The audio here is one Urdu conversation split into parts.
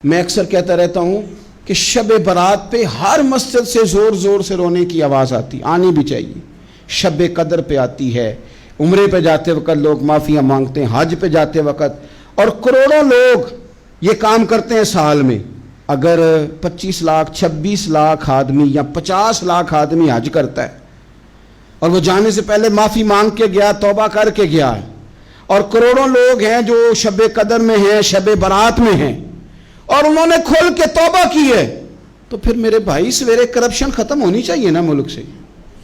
میں اکثر کہتا رہتا ہوں کہ شب برات پہ ہر مسجد سے زور زور سے رونے کی آواز آنی بھی چاہیے۔ شب قدر پہ آتی ہے، عمرے پہ جاتے وقت لوگ معافیاں مانگتے ہیں، حج پہ جاتے وقت، اور کروڑوں لوگ یہ کام کرتے ہیں سال میں۔ اگر 25 لاکھ 26 لاکھ آدمی یا 50 لاکھ آدمی حج کرتا ہے اور وہ جانے سے پہلے معافی مانگ کے گیا، توبہ کر کے گیا ہے، اور کروڑوں لوگ ہیں جو شب قدر میں ہیں، شب برات میں ہیں، اور انہوں نے کھل کے توبہ کی ہے، تو پھر میرے بھائی سویرے کرپشن ختم ہونی چاہیے نا ملک سے،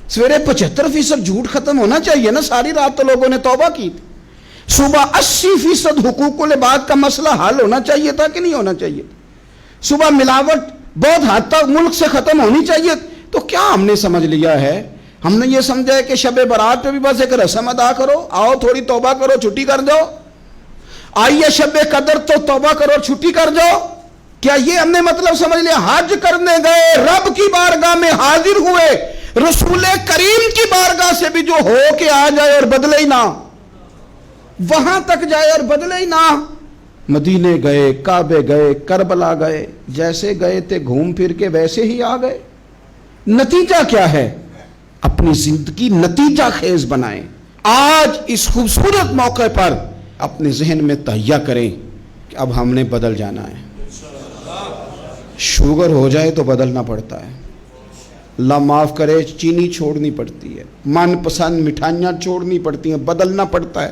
سویرے 75% جھوٹ ختم ہونا چاہیے نا۔ ساری رات تو لوگوں نے توبہ کی تھی، صبح 80% حقوق العباد کا مسئلہ حل ہونا چاہیے تھا کہ نہیں ہونا چاہیے؟ صبح ملاوٹ بہت حد تک ملک سے ختم ہونی چاہیے۔ تو کیا ہم نے سمجھ لیا ہے؟ ہم نے یہ سمجھا ہے کہ شب برات پہ بھی بس ایک رسم ادا کرو، آؤ تھوڑی توبہ کرو، چھٹی کر جاؤ، آئیے شب قدر تو توبہ کرو، چھٹی کر جاؤ۔ کیا یہ ہم نے مطلب سمجھ لیا؟ حج کرنے گئے، رب کی بارگاہ میں حاضر ہوئے، رسول کریم کی بارگاہ سے بھی جو ہو کے آ جائے اور بدلے ہی نہ، وہاں تک جائے اور بدلے ہی نہ۔ مدینے گئے، کعبے گئے، کربلا گئے، جیسے گئے تھے گھوم پھر کے ویسے ہی آ گئے۔ نتیجہ کیا ہے؟ اپنی زندگی نتیجہ خیز بنائیں۔ آج اس خوبصورت موقع پر اپنے ذہن میں تہیہ کریں کہ اب ہم نے بدل جانا ہے۔ شوگر ہو جائے تو بدلنا پڑتا ہے، اللہ معاف کرے، چینی چھوڑنی پڑتی ہے، من پسند مٹھائیاں چھوڑنی پڑتی ہیں، بدلنا پڑتا ہے۔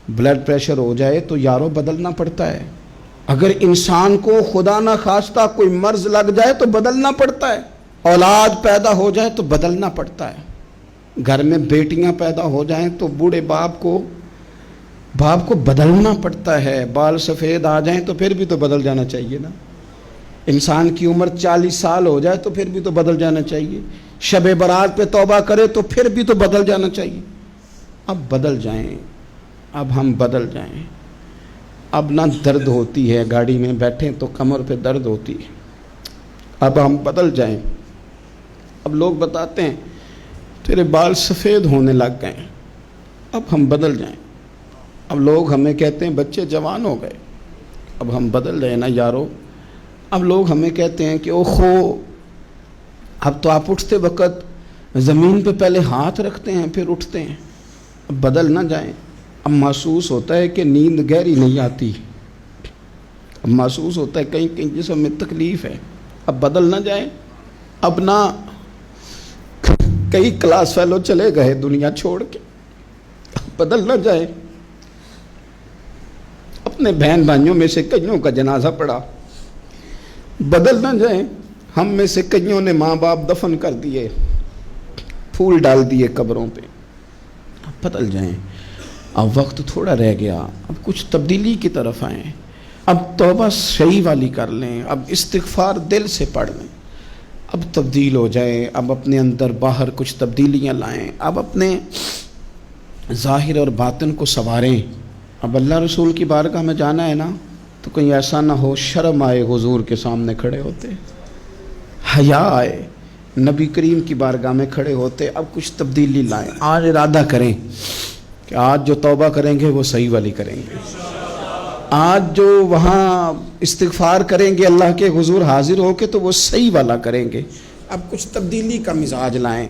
بلڈ پریشر ہو جائے تو یارو بدلنا پڑتا ہے۔ اگر انسان کو خدا نہ خواستہ کوئی مرض لگ جائے تو بدلنا پڑتا ہے۔ اولاد پیدا ہو جائے تو بدلنا پڑتا ہے۔ گھر میں بیٹیاں پیدا ہو جائیں تو بوڑھے باپ کو بدلنا پڑتا ہے۔ بال سفید آ جائیں تو پھر بھی تو بدل جانا چاہیے نا۔ انسان کی عمر 40 سال ہو جائے تو پھر بھی تو بدل جانا چاہیے۔ شب برات پہ توبہ کرے تو پھر بھی تو بدل جانا چاہیے۔ اب بدل جائیں، اب ہم بدل جائیں۔ اب نہ درد ہوتی ہے، گاڑی میں بیٹھیں تو کمر پہ درد ہوتی ہے، اب ہم بدل جائیں۔ اب لوگ بتاتے ہیں تیرے بال سفید ہونے لگ گئے، اب ہم بدل جائیں۔ اب لوگ ہمیں کہتے ہیں بچے جوان ہو گئے، اب ہم بدل جائیں نا یارو۔ اب لوگ ہمیں کہتے ہیں کہ اوہو، اب تو آپ اٹھتے وقت زمین پہ پہلے ہاتھ رکھتے ہیں پھر اٹھتے ہیں، اب بدل نہ جائیں۔ اب محسوس ہوتا ہے کہ نیند گہری نہیں آتی، اب محسوس ہوتا ہے کہیں کہیں جسم میں تکلیف ہے، اب بدل نہ جائیں۔ اب نہ کئی کلاس فیلو چلے گئے دنیا چھوڑ کے، اب بدل نہ جائیں۔ اپنے بہن بھائیوں میں سے کئیوں کا جنازہ پڑا، بدل نہ جائیں۔ ہم میں سے کئیوں نے ماں باپ دفن کر دیے، پھول ڈال دیے قبروں پہ، اب بدل جائیں۔ اب وقت تھوڑا رہ گیا، اب کچھ تبدیلی کی طرف آئیں، اب توبہ صحیح والی کر لیں، اب استغفار دل سے پڑھ لیں، اب تبدیل ہو جائیں، اب اپنے اندر باہر کچھ تبدیلیاں لائیں، اب اپنے ظاہر اور باطن کو سنواریں۔ اب اللہ رسول کی بارگاہ میں جانا ہے نا، تو کہیں ایسا نہ ہو شرم آئے حضور کے سامنے کھڑے ہوتے، حیا آئے نبی کریم کی بارگاہ میں کھڑے ہوتے۔ اب کچھ تبدیلی لائیں، آج ارادہ کریں کہ آج جو توبہ کریں گے وہ صحیح والی کریں گے، آج جو وہاں استغفار کریں گے اللہ کے حضور حاضر ہو کے تو وہ صحیح والا کریں گے۔ اب کچھ تبدیلی کا مزاج لائیں۔